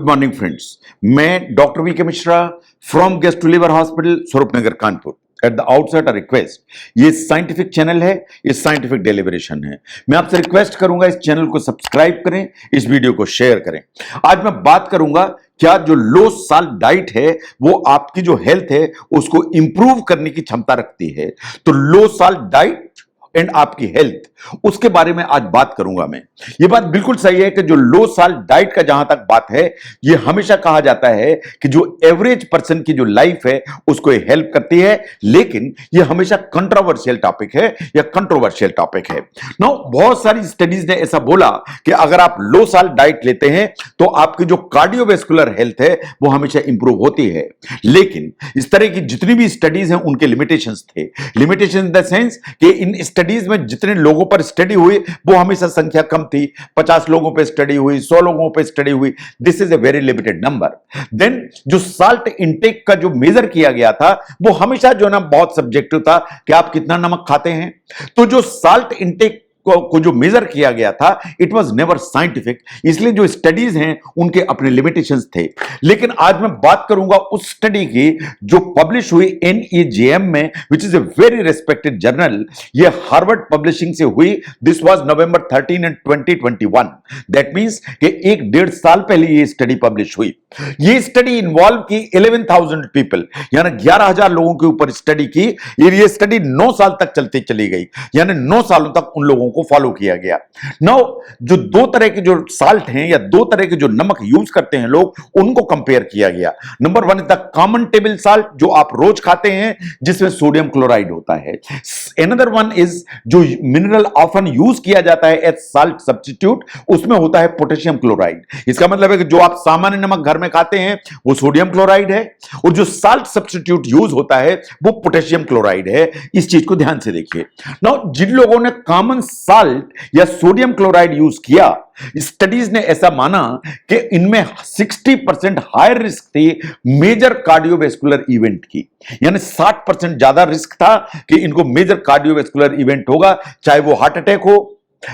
Good morning friends, मैं doctor V K Mishra from gastro liver hospital Swaroopnagar Kanpur. At the outset a request, ये scientific channel है, ये scientific deliberation है। मैं आपसे रिक्वेस्ट करूंगा इस चैनल को सब्सक्राइब करें, इस वीडियो को शेयर करें। आज मैं बात करूंगा क्या जो लो साल्ट डाइट है वो आपकी जो हेल्थ है उसको इंप्रूव करने की क्षमता रखती है। तो लो साल्ट डाइट एंड आपकी हेल्थ, उसके बारे में आज बात करूंगा मैं। ये बात बिल्कुल सही है कि जो लो साल्ट डाइट का जहां तक बात है, ये हमेशा कहा जाता है कि जो एवरेज पर्सन की जो लाइफ है उसको ये हेल्प करती है, लेकिन ये हमेशा कंट्रोवर्शियल टॉपिक है या कंट्रोवर्शियल टॉपिक है। नो, बहुत सारी स्टडीज ने ऐसा बोला कि अगर आप लो साल्ट डाइट लेते हैं तो आपकी जो कार्डियोवैस्कुलर हेल्थ है वो हमेशा इंप्रूव होती है। लेकिन इस तरह की जितनी भी स्टडीज हैं उनके लिमिटेशंस थे। लिमिटेशन इन द सेंस कि इन स्टडीज में जितने लोगों पर स्टडी हुई वो हमेशा संख्या कम थी। 50 लोगों पे स्टडी हुई, 100 लोगों पे स्टडी हुई। This is a very limited number. Then जो साल्ट इनटेक का जो मेजर किया गया था वो हमेशा जो ना बहुत सब्जेक्टिव था कि आप कितना नमक खाते हैं। तो जो साल्ट इनटेक को जो मेजर किया गया था, इट वाज नेवर साइंटिफिक। इसलिए जो स्टडीज हैं उनके अपने लिमिटेशंस थे। लेकिन आज मैं बात करूंगा उस स्टडी की जो पब्लिश हुई NEJM में, which is a very respected journal. ये हार्वर्ड पब्लिशिंग से हुई। This was November 13 and 2021। That means कि 1-1.5 साल पहले ये स्टडी पब्लिश हुई। ये स्टडी इन्वॉल्व की 11,000 पीपल, यानी 11,000 लोगों के ऊपर स्टडी की। ये स्टडी 9 साल तक चलती चली गई, यानी 9 सालों तक उन लोगों को फॉलो किया गया। नाउ जो 2 तरह के जो साल्ट हैं या 2 तरह के जो नमक यूज करते हैं लोग, उनको कंपेयर किया गया। Number 1 is the common table salt, जो आप रोज खाते हैं, जिसमें सोडियम क्लोराइड होता है। अनदर वन इज जो मिनरल ऑफन यूज किया जाता है एज साल्ट सब्स्टिट्यूट, उसमें होता है पोटेशियम क्लोराइड। इसका मतलब है कि जो आप सामान्य नमक घर में खाते हैं वो सोडियम क्लोराइड है, और जो साल्ट सब्स्टिट्यूट यूज होता है वो पोटेशियम क्लोराइड है। इस चीज को ध्यान से देखिए। नाउ जिन लोगों ने कॉमन साल्ट या सोडियम क्लोराइड यूज किया, स्टडीज ने ऐसा माना कि इनमें 60% हायर रिस्क थी मेजर कार्डियोवैस्कुलर इवेंट की। यानी 60% ज्यादा रिस्क था कि इनको मेजर कार्डियोवैस्कुलर इवेंट होगा, चाहे वो हार्ट अटैक हो,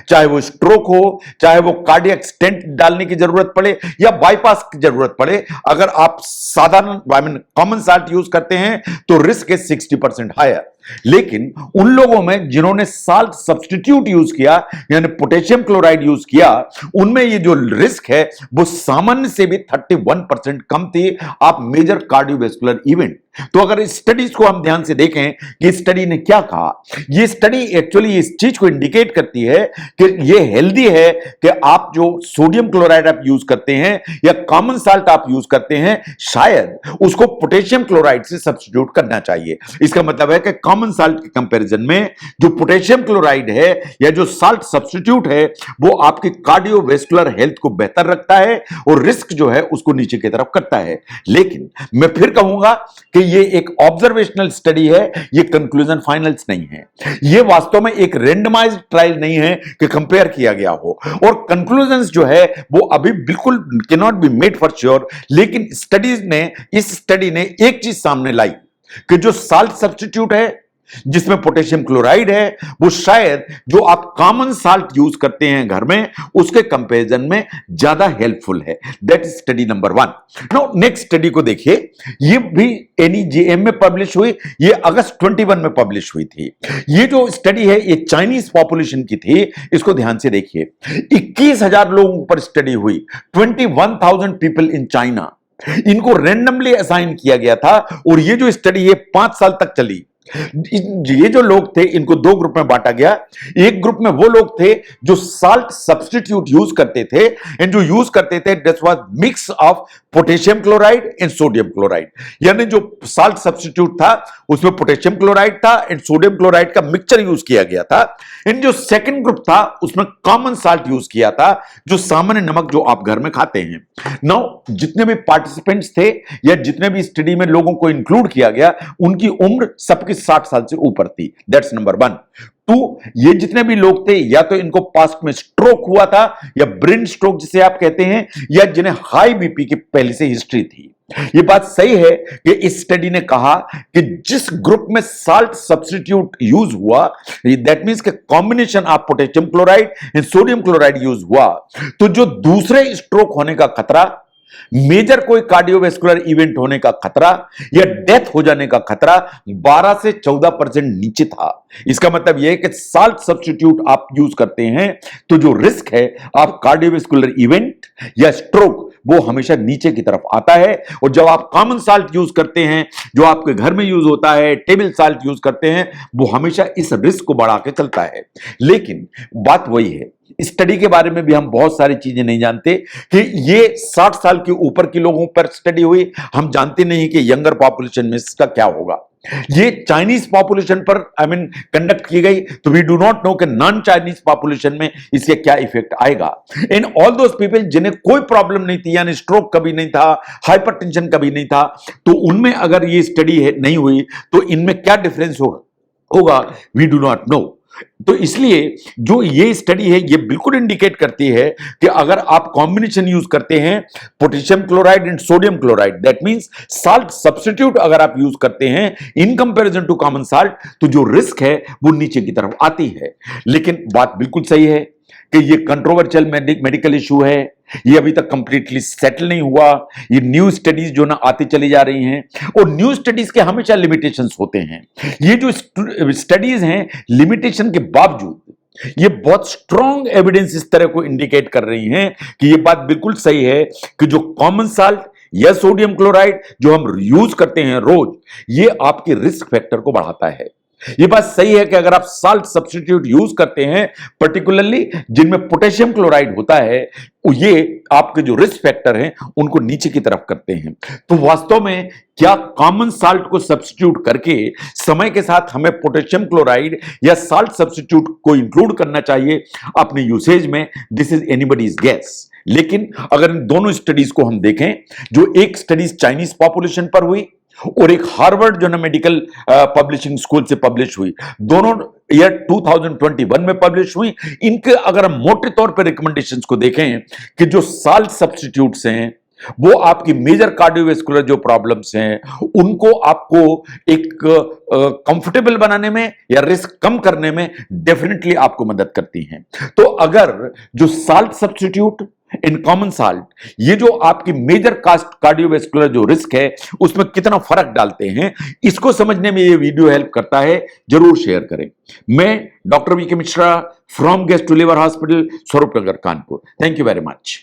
चाहे वो स्ट्रोक हो, चाहे वो कार्डियक स्टेंट डालने की जरूरत पड़े या बाईपास की जरूरत पड़े। अगर आप साधारण कॉमन साल्ट यूज करते हैं तो रिस्क है 60% हायर। लेकिन उन लोगों में जिन्होंने साल्ट सब्स्टिट्यूट यूज किया, यानी पोटेशियम क्लोराइड यूज किया, उनमें ये जो रिस्क है वो सामान्य से भी 31% कम थी आप मेजर कार्डियोवैस्कुलर इवेंट। तो अगर इस स्टडीज को हम ध्यान से देखें कि स्टडी ने क्या कहा, ये स्टडी एक्चुअली इस चीज को इंडिकेट करती है कि ये हेल्दी है कि आप जो सोडियम क्लोराइड आप यूज करते हैं या कॉमन साल्ट आप यूज करते हैं, शायद उसको पोटेशियम क्लोराइड से सब्स्टिट्यूट करना चाहिए। इसका मतलब है कि कॉमन साल्ट के कंपैरिजन में जो पोटेशियम क्लोराइड है या जो साल्ट सब्स्टिट्यूट है वो आपकी कार्डियोवैस्कुलर हेल्थ को बेहतर रखता है और रिस्क जो है उसको नीचे की तरफ करता है। लेकिन मैं फिर कहूंगा कि ये एक ऑब्जर्वेशनल स्टडी है, ये कंक्लूजन फाइनल्स नहीं है। ये वास्तव में एक रेंडमाइज्ड ट्रायल नहीं है कि कंपेयर किया गया हो, और कंक्लूजन्स जो है वो अभी बिल्कुल can not be made for sure. लेकिन स्टडीज ने, इस स्टडी ने एक चीज सामने लाई कि जो साल्ट सब्स्टिट्यूट है जिसमें पोटेशियम क्लोराइड है, वो शायद जो आप कॉमन साल्ट यूज करते हैं घर में उसके कंपैरिजन में ज्यादा हेल्पफुल है। That is study number 1। Now next study को देखिए। ये भी NEJM में पब्लिश हुई, ये अगस्त 21 में पब्लिश हुई थी। ये जो स्टडी है ये चाइनीज पॉपुलेशन की थी। इसको ध्यान से देखिए। 21,000 लोगों पर स्टडी हुई, 21,000 पीपल इन चाइना। इनको रैंडमली असाइन किया गया था, और ये जो स्टडी है 5 साल तक चली। ये जो लोग थे इनको 2 ग्रुप में बांटा गया। एक ग्रुप में वो लोग थे जो साल्ट सब्स्टिट्यूट यूज करते थे, एंड जो यूज करते थे this was mix of potassium chloride and sodium chloride. यानी जो साल्ट सब्स्टिट्यूट था उसमें पोटेशियम क्लोराइड था एंड सोडियम क्लोराइड का मिक्सचर यूज किया गया था। एंड जो सेकंड ग्रुप था उसमें कॉमन साल्ट यूज किया था, जो सामान्य नमक जो आप घर में खाते हैं। नाउ जितने भी पार्टिसिपेंट्स थे या जितने भी स्टडी में लोगों को इंक्लूड किया गया, उनकी उम्र सबकी 60 साल से ऊपर थी। That's number 1। 2, ये जितने भी लोग थे या तो इनको पास्ट में स्ट्रोक हुआ था या ब्रेन स्ट्रोक जिसे आप कहते हैं, या जिन्हें हाई बीपी की पहले से हिस्ट्री थी। ये बात सही है कि इस स्टडी ने कहा कि जिस ग्रुप में साल्ट सब्स्टिट्यूट यूज हुआ, दैट मींस कि combination of potassium chloride and sodium chloride use हुआ, तो जो दूसरे स्ट्रोक होने का खतरा मेजर कोई कार्डियोवैस्कुलर इवेंट होने का खतरा या डेथ हो जाने का खतरा 12 से 14% नीचे था। इसका मतलब यह है कि साल्ट सब्स्टिट्यूट आप यूज करते हैं तो जो रिस्क है आप कार्डियोवैस्कुलर इवेंट या स्ट्रोक वो हमेशा नीचे की तरफ आता है। और जब आप कॉमन साल्ट यूज करते हैं, जो आपके घर में यूज होता है, टेबल साल्ट यूज करते हैं, वो हमेशा इस रिस्क को बढ़ा के चलता है। लेकिन बात वही है, स्टडी के बारे में भी हम बहुत सारी चीजें नहीं जानते कि ये 60 साल के ऊपर के लोगों पर स्टडी हुई, हम जानते नहीं कि यंगर पॉपुलेशन में इसका क्या होगा। ये चाइनीज पॉपुलेशन पर कंडक्ट की गई, तो वी डू नॉट नो कि नॉन चाइनीज पॉपुलेशन में इसके क्या इफेक्ट आएगा। इन ऑल दोस पीपल जिन्हें कोई प्रॉब्लम नहीं थी, यानी स्ट्रोक कभी नहीं था, हाइपरटेंशन कभी नहीं था, तो उनमें अगर ये स्टडी नहीं हुई तो इनमें क्या डिफरेंस होगा वी डू नॉट नो। तो इसलिए जो ये स्टडी है ये बिल्कुल इंडिकेट करती है कि अगर आप कॉम्बिनेशन यूज करते हैं potassium chloride and sodium chloride, that means salt substitute अगर आप यूज करते हैं in comparison to common salt, तो जो रिस्क है वो नीचे की तरफ आती है। लेकिन बात बिल्कुल सही है कि ये कंट्रोवर्शियल मेडिकल इशू है, ये अभी तक कंप्लीटली सेटल नहीं हुआ। ये न्यू स्टडीज जो ना आती चली जा रही हैं, और न्यू स्टडीज के हमेशा लिमिटेशंस होते हैं। ये जो स्टडीज हैं लिमिटेशन के बावजूद ये बहुत स्ट्रॉन्ग एविडेंस इस तरह को इंडिकेट कर रही हैं कि ये बात बिल्कुल सही है कि जो कॉमन साल्ट या सोडियम क्लोराइड जो हम यूज करते हैं रोज, ये आपके रिस्क फैक्टर को बढ़ाता है। ये बात सही है कि अगर आप साल्ट सब्स्टिट्यूट यूज करते हैं, पर्टिकुलरली जिनमें पोटेशियम क्लोराइड होता है, ये आपके जो रिस्क फैक्टर हैं उनको नीचे की तरफ करते हैं। तो वास्तव में क्या कॉमन साल्ट को सब्स्टिट्यूट करके समय के साथ हमें पोटेशियम क्लोराइड या साल्ट सब्स्टिट्यूट को इंक्लूड करना चाहिए अपने यूसेज में? This is anybody's guess. लेकिन अगर इन दोनों स्टडीज को हम देखें, जो एक स्टडीज चाइनीज पॉपुलेशन पर हुई और एक हार्वर्ड जो ना मेडिकल पब्लिशिंग स्कूल से पब्लिश हुई, दोनों ईयर 2021 में पब्लिश हुई, इनके अगर हम मोटे तौर पर रिकमेंडेशंस को देखें कि जो साल्ट सब्स्टिट्यूट्स हैं वो आपकी मेजर कार्डियोवैस्कुलर जो प्रॉब्लम्स हैं उनको आपको एक कंफर्टेबल बनाने में या रिस्क कम करने में डेफिनेटली आपको मदद करती हैं। तो अगर जो salt substitute in common salt, ये जो आपकी मेजर कास्ट कार्डियोवैस्कुलर जो रिस्क है उसमें कितना फर्क डालते हैं, इसको समझने में ये वीडियो हेल्प करता है, जरूर शेयर करें। मैं doctor V K Mishra from gastro liver hospital, Swaroopnagar, Kanpur. Thank you very much.